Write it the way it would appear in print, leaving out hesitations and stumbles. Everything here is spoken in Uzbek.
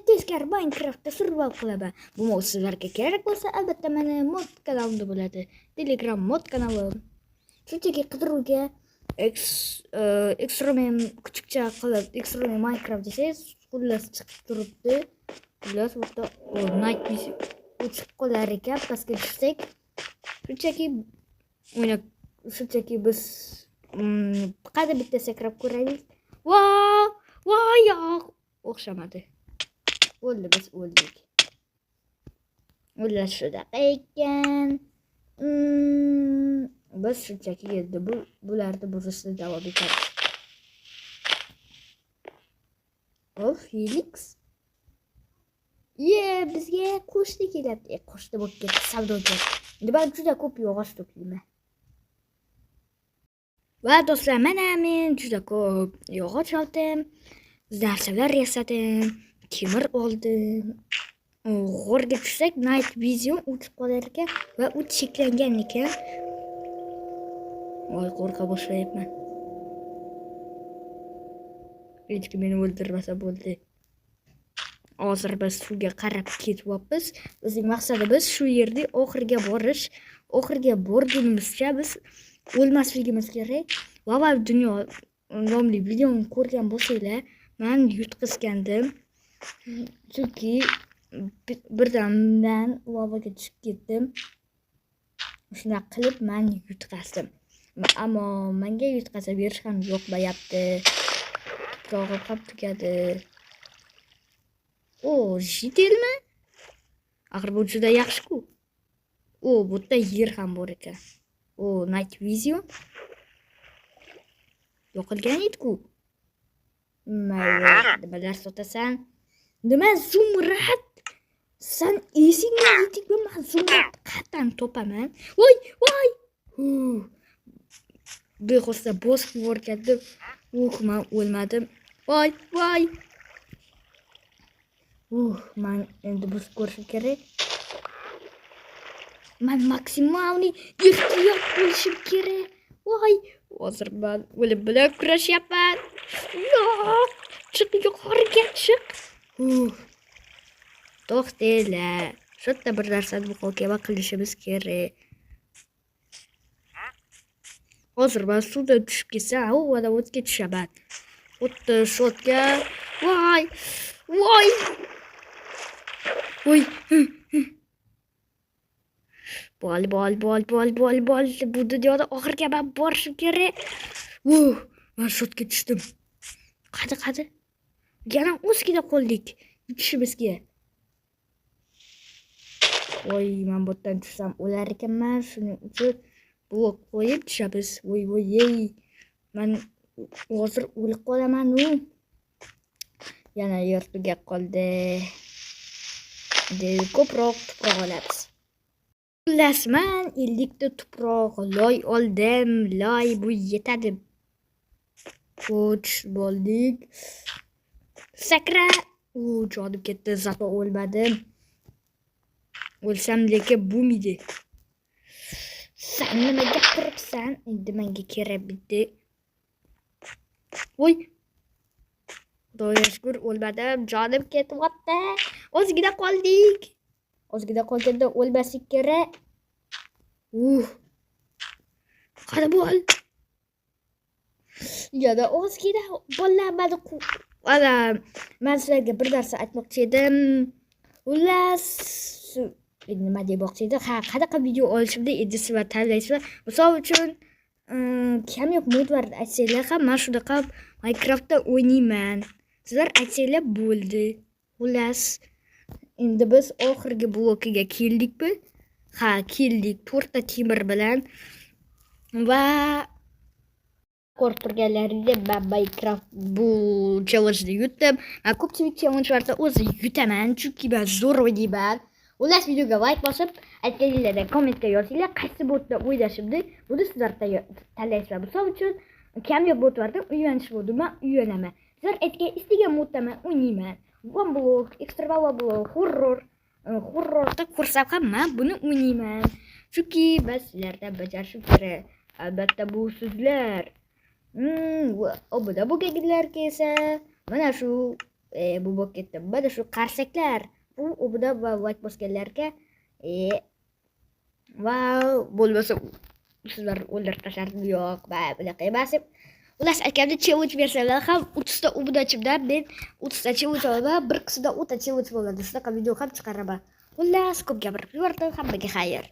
teskari Minecraftda survival qilaman. Bu mod sizlarga kerak bo'lsa, albatta meni mod kanalimda bo'ladi. Telegram mod kanalim. Shunchaki qidiruvga Extreme kuchukcha qilib Extreme Minecraft desangiz, xullas chiqib turibdi. Xullas bu yerda Night Vision chiqib qolar ekan, pastga tushsak. Shunchaki biz qada bitta sakrab ko'raylik. Yo'q, o'xshamadi. Biz o'ldik. Ular shunaqa ekan. Biz shunchaki endi bularni buzishni davom etamiz. Felix. Bizga qo'shni keladi. Qo'shni bo'lib ketdi savdogar. Endi men juda ko'p yog'och to'playman. Va do'stlar, mana men juda ko'p yog'och oldim. Narsalar yasadim, temir oldim. G'orga tushsak Night Vision o'chib qolar ekan va u cheklangan ekan. Qo'rqa boshlayapman. Hech kim meni o'ldirmasa bo'ldi. Hozir biz suvga qarab ketyapmiz. Bizning maqsadimiz shu yerda oxiriga borish. Oxiriga borgunimizcha biz o'lmasligimiz kerak. Lava dunyo nomli videoni ko'rgan bo'lsanglar, men yutqizgandim. Chunki birdan men lavaga tushib ketdim. Shunaqa qilib men yutqazdim. Ammo menga yutqazib berish ham yo'qmayapti. Tuprog'i ham tugadi. Jidelmi? Axir bu juda yaxshi-ku. Bu yerda yer ham bor ekan. Night Vision. Yo'qolgan edi-ku. Nimalar sotasan? Nima zumrad? Sen esingga yetibmi? Men zumrad qattan topaman. Voy! Bexosda bosib yuborgandim. Men o'lmadim. Voy! Men endi bus ko'rishim kerak. Men maksimalniy ehtiyot bo'lishim kerak. Hozir men o'lim bilan kurashyapman. Chiq yuqoriga chiq. To'xtanglar. Shu yerda bir narsani muhokama qilishimiz kerak. Hozir men suvdan tushib ketsam, mana o'tga tushaman. O'tda shotga. Voy! Bol. Bu dunyoda oxirga men borishim kerak. Men shotga tushdim. Qadi. Yana o'zgina qoldik yutishimizga. Men bu yerdan tushsam o'lar ekanman. Shuning uchun blok qo'yib tushamiz. Men hozir o'lib qolaman. Yana yer tugab qoldi. Ko'proq tuproq olamiz. Xullas, men 50 ta tuproq loy oldim. Loy bu yetadi. Ko'ch bo'ldik. Sakra. Jonim ketdi, zato o'lmadim. O'lsam lekin bo'lmaydi. Sen nima gapiribsan? Endi menga kerak bitti. Xudoga shukr o'lmadim. Jonim ketyapti. Ozgina qoldik. Ozgina qolganda o'lmaslik kerak. Qani bo'l. Yana ozgina bo'lamadi. Men sizlarga bir narsa aytmoqchi edim. Xullas, nima demoqchi edim? Qanaqa video olishimni endi sizlar tanlaysizlar. Misol uchun kamyob modlarni aytsanglar ham men shunaqa Minecraftda o'ynayman. Sizlar aytsanglar bo'ldi. Xullas, endi biz oxirgi blokiga keldikmi? Keldik. 4 ta temir bilan va ko'rib turganlaringdek men Minecraft bu challenge-ni yutdim. Men ko'pchilik challenge-larda o'zi yutaman, chunki men zo'r o'ynayman. Xullas, videoga like bosib, aytganinglardan kommentga yozinglar, qaysi botda o'ynashimni. Buni sizlar tanlaysizlar. Misol uchun, kamyob botlarda uylanish bo'ldi, men uylanaman. Sizlar aytgan istagan modda men o'ynayman. One block, extra block, horrorda ko'rsam ham men buni o'ynayman. Chunki biz sizlardan bajarishim kerak. Albatta bu sizlar obuna bo'lganlarga esa mana shu bu bo'lib ketdi. Mana shu qarsaklar, bu obida va like bosganlarga va bo'lmasa sizlar o'ldirib tashlardim. Yo'q, bunaqa emas. Xullas aytganda challenge bersalar ham 30 ta obunachimdan men 30 ta challenge olaman, bir qismida 10 ta challenge bo'ladi. Shunaqa video ham chiqaraman. Xullas ko'p gapirib yubordim, hammaga xayr.